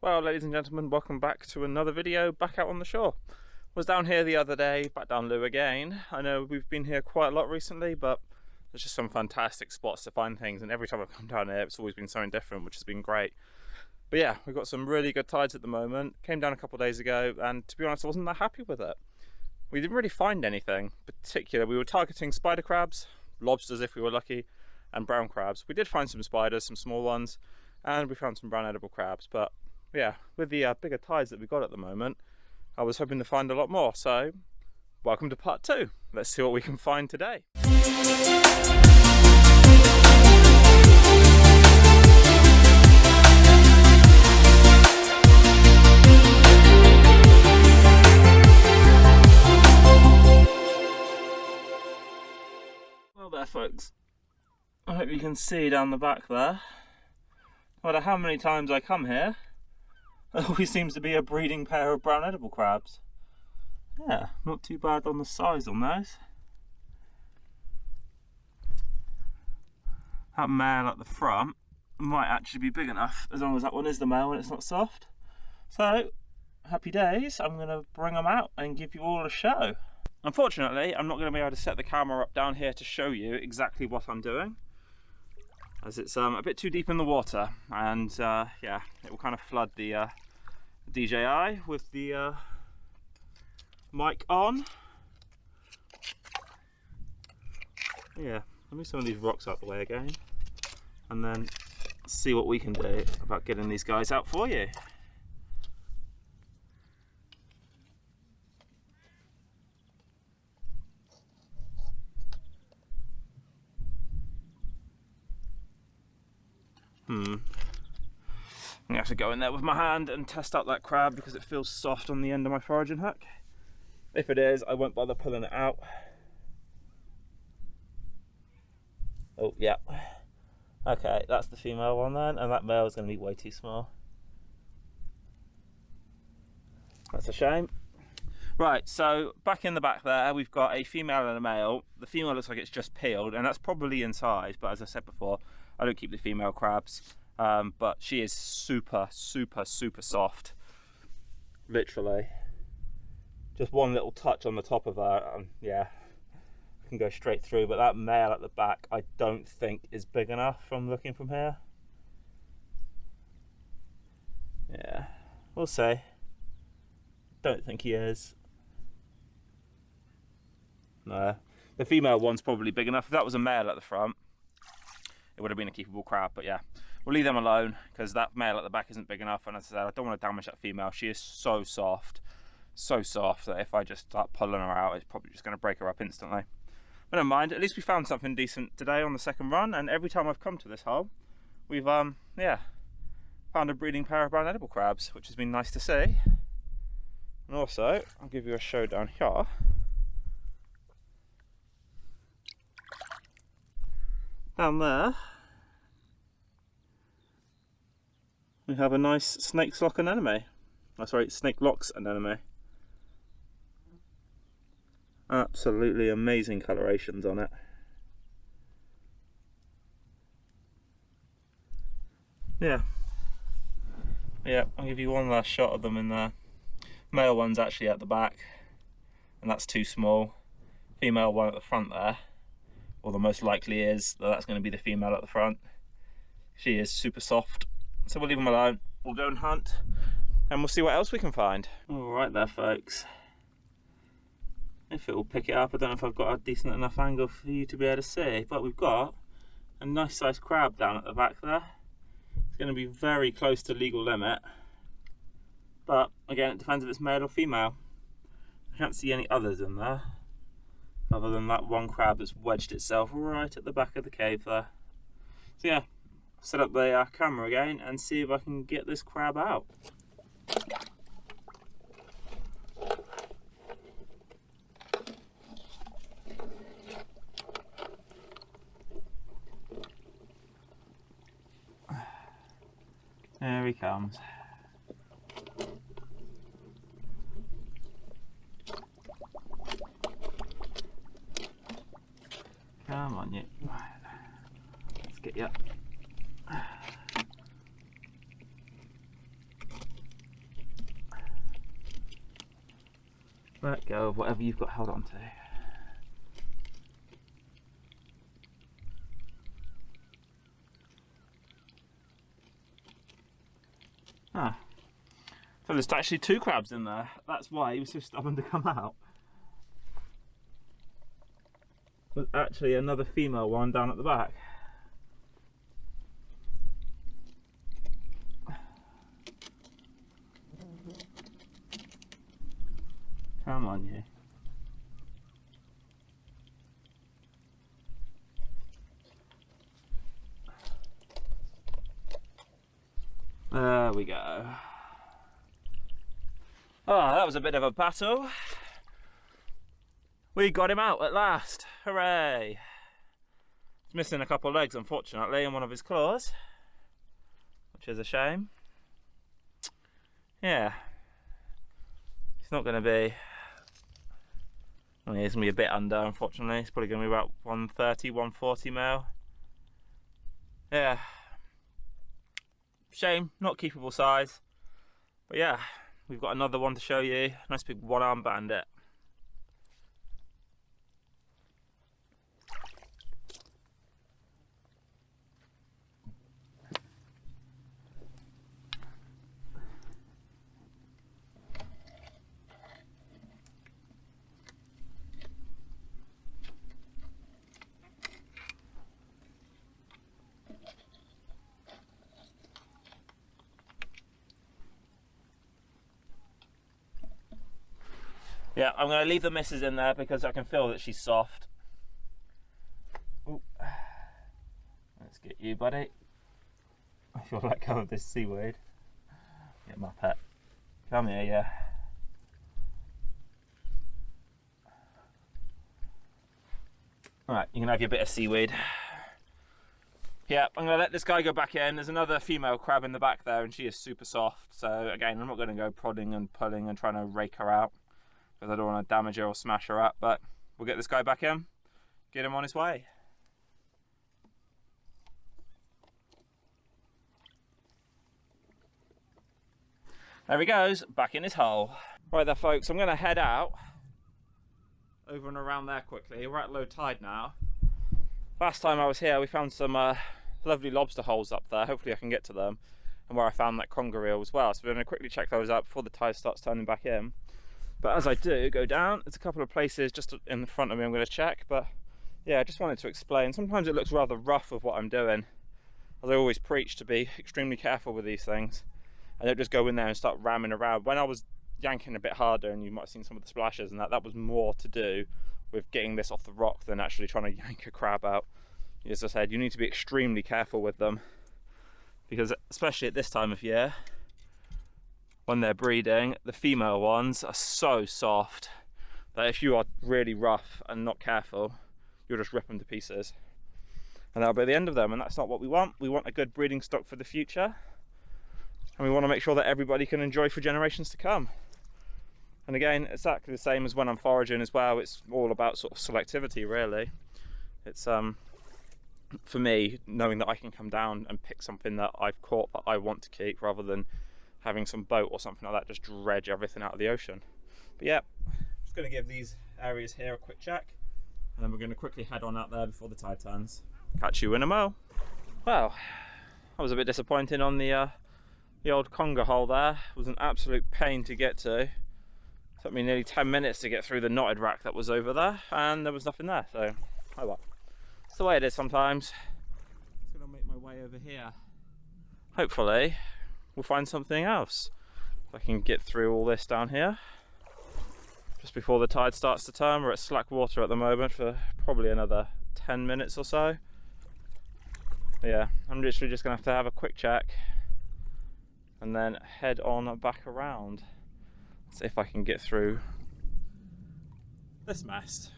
Well, ladies and gentlemen, welcome back to another video back out on the shore. Was down here the other day, back down Loo again. I know we've been here quite a lot recently, but there's just some fantastic spots to find things, and every time I've come down here it's always been something different, which has been great. But yeah, we've got some really good tides at the moment. Came down a couple of days ago, and to be honest I wasn't that happy with it. We didn't really find anything particular. We were targeting spider crabs, lobsters if we were lucky, and brown crabs. We did find some spiders, some small ones, and we found some brown edible crabs, but yeah, with the bigger tides that we've got at the moment, I was hoping to find a lot more. So welcome to part 2. Let's see what we can find today. Well there folks, I hope you can see down the back there. No matter how many times I come here, there always seems to be a breeding pair of brown edible crabs. Yeah, not too bad on the size on those. That male at the front might actually be big enough, as long as that one is the male and it's not soft. So, happy days, I'm going to bring them out and give you all a show. Unfortunately, I'm not going to be able to set the camera up down here to show you exactly what I'm doing, as it's a bit too deep in the water, and yeah, it will kind of flood the DJI with the mic on. Yeah, let me move some of these rocks out the way again, and then see what we can do about getting these guys out for you. I'm going to have to go in there with my hand and test out that crab because it feels soft on the end of my foraging hook. If it is, I won't bother pulling it out. Oh, yeah. Okay, that's the female one then, and that male is going to be way too small. That's a shame. Right, so back in the back there, we've got a female and a male. The female looks like it's just peeled, and that's probably inside, but as I said before, I don't keep the female crabs. But she is super soft, literally. Just one little touch on the top of her, yeah, I can go straight through. But that male at the back, I don't think is big enough from looking from here. Yeah, we'll see. Don't think he is. No, the female one's probably big enough. If that was a male at the front, it would have been a keepable crab, but yeah. We'll leave them alone because that male at the back isn't big enough, and as I said, I don't want to damage that female. She is so soft that if I just start pulling her out, it's probably just going to break her up instantly. But never mind, at least we found something decent today on the second run, and every time I've come to this hole, we've yeah, found a breeding pair of brown edible crabs, which has been nice to see. And also, I'll give you a show down here. Down there, we have a nice Snakelocks anemone. Oh, sorry, Snakelocks anemone. Absolutely amazing colorations on it. Yeah. Yeah, I'll give you one last shot of them in there. Male one's actually at the back, and that's too small. Female one at the front there, or the most likely is that that's going to be the female at the front. She is super soft. So we'll leave them alone, we'll go and hunt, and we'll see what else we can find. Alright there folks, if it will pick it up, I don't know if I've got a decent enough angle for you to be able to see, but we've got a nice sized crab down at the back there. It's going to be very close to legal limit, but again it depends if it's male or female. I can't see any others in there, other than that one crab that's wedged itself right at the back of the cave there. So yeah, set up the camera again and see if I can get this crab out. There he comes. Come on, you. Let's get you up. Let go of whatever you've got held on to. Ah, so there's actually 2 crabs in there. That's why he was so stubborn to come out. There's actually another female one down at the back. Come on, you. There we go. Oh, that was a bit of a battle. We got him out at last. Hooray! He's missing a couple of legs, unfortunately, and one of his claws, which is a shame. Yeah. He's not going to be... Well, he's going to be a bit under, unfortunately. It's probably going to be about 130, 140 mil. Yeah. Shame, not keepable size. But yeah, we've got another one to show you. Nice big one-armed bandit. Yeah, I'm going to leave the missus in there because I can feel that she's soft. Ooh. Let's get you, buddy. I feel let go of this seaweed. Get my pet. Come here, yeah. Alright, you can have your bit of seaweed. Yeah, I'm going to let this guy go back in. There's another female crab in the back there and she is super soft. So again, I'm not going to go prodding and pulling and trying to rake her out, because I don't want to damage her or smash her up, but we'll get this guy back in, get him on his way. There he goes, back in his hole. Right there folks, I'm going to head out over and around there quickly. We're at low tide now. Last time I was here we found some lovely lobster holes up there. Hopefully I can get to them, and where I found that conger eel as well. So we're going to quickly check those out before the tide starts turning back in. But as I do go down, there's a couple of places just in the front of me I'm going to check. But yeah, I just wanted to explain. Sometimes it looks rather rough with what I'm doing. As I always preach, to be extremely careful with these things. I don't just go in there and start ramming around. When I was yanking a bit harder, and you might have seen some of the splashes and that was more to do with getting this off the rock than actually trying to yank a crab out. As I said, you need to be extremely careful with them, because especially at this time of year, when they're breeding, the female ones are so soft that if you are really rough and not careful, you'll just rip them to pieces. And that'll be the end of them, and that's not what we want. We want a good breeding stock for the future, and we want to make sure that everybody can enjoy for generations to come. And again, it's exactly the same as when I'm foraging as well. It's all about sort of selectivity, really. It's for me, knowing that I can come down and pick something that I've caught that I want to keep, rather than having some boat or something like that just dredge everything out of the ocean. But yeah, just going to give these areas here a quick check, and then we're going to quickly head on out there before the tide turns. Catch you in a mo. Well, I was a bit disappointed on the old conger hole there. It was an absolute pain to get to. It took me nearly 10 minutes to get through the knotted rack that was over there, and there was nothing there, so oh well. It's the way it is sometimes. I'm just going to make my way over here. Hopefully we'll find something else. If I can get through all this down here just before the tide starts to turn. We're at slack water at the moment for probably another 10 minutes or so. But yeah, I'm literally just going to have a quick check and then head on back around. See if I can get through this mess.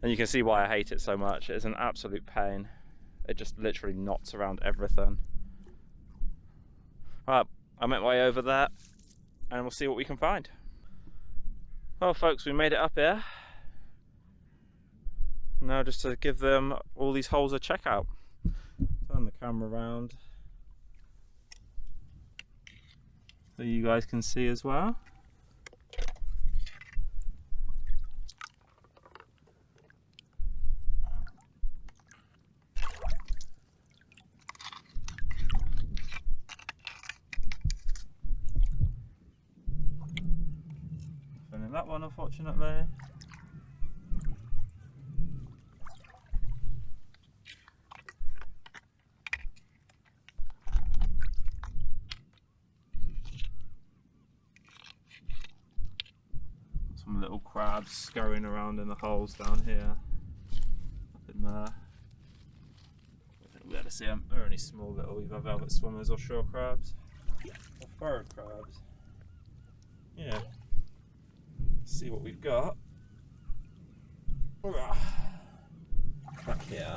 And you can see why I hate it so much. It's an absolute pain. It just literally knots around everything. Right, I make my way over there and we'll see what we can find. Well folks, we made it up here. Now just to give them all these holes a check out. Turn the camera around so you guys can see as well. that one, unfortunately. Some little crabs scurrying around in the holes down here, up in there. I think we'll be able to see them. They're only small little either velvet swimmers or shore crabs, or furrowed crabs. Yeah. Let's see what we've got. Back here.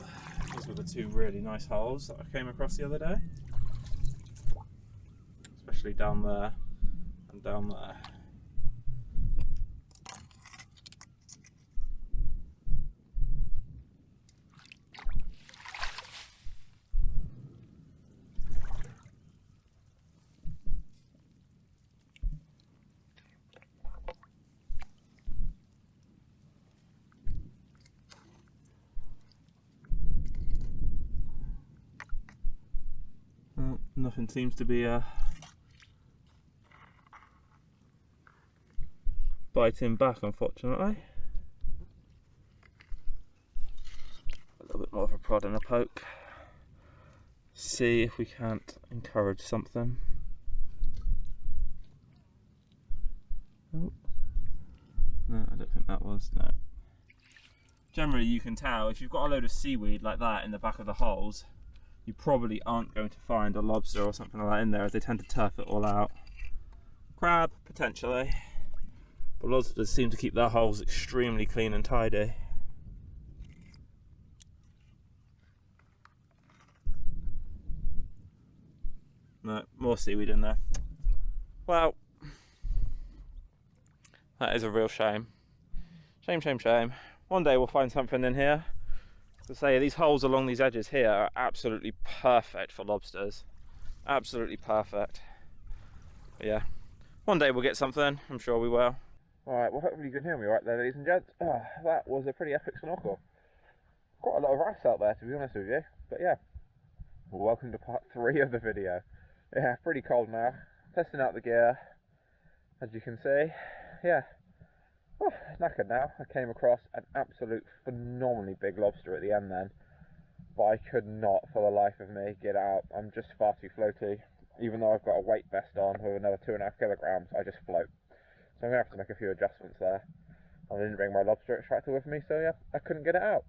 These were the two really nice holes that I came across the other day. Especially down there and down there. Well, nothing seems to be biting back, unfortunately. A little bit more of a prod and a poke. See if we can't encourage something. Oh. No, I don't think that was, no. Generally you can tell if you've got a load of seaweed like that in the back of the holes, you probably aren't going to find a lobster or something like that in there, as they tend to turf it all out. Crab, potentially. But lobsters seem to keep their holes extremely clean and tidy. No, more seaweed in there. Well, that is a real shame. Shame, shame, shame. One day we'll find something in here. To say, these holes along these edges here are absolutely perfect for lobsters. Absolutely perfect. But yeah, one day we'll get something. I'm sure we will. Alright, well hopefully you can hear me right there, ladies and gents. That was a pretty epic snorkel. Quite a lot of ice out there, to be honest with you. But yeah, welcome to part 3 of the video. Yeah, pretty cold now. Testing out the gear, as you can see. Yeah. Oh, knackered now. I came across an absolute phenomenally big lobster at the end then, but I could not for the life of me get it out. I'm just far too floaty. Even though I've got a weight vest on with another 2.5 kilograms, I just float. So I'm going to have to make a few adjustments there. I didn't bring my lobster extractor with me, so yeah, I couldn't get it out.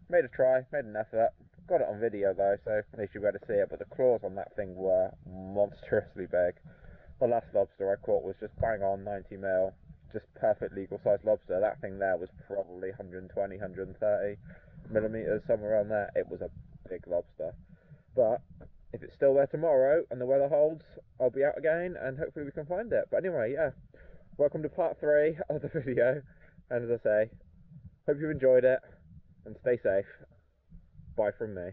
Made a try, made an effort. Got it on video though, so at least you'll be able to see it, but the claws on that thing were monstrously big. The last lobster I caught was just bang on 90 mil. Just perfect legal sized lobster. That thing there was probably 120, 130 millimeters, somewhere around there. It was a big lobster. But if it's still there tomorrow and the weather holds, I'll be out again and hopefully we can find it. But anyway, yeah, welcome to part 3 of the video. And as I say, hope you enjoyed it and stay safe. Bye from me.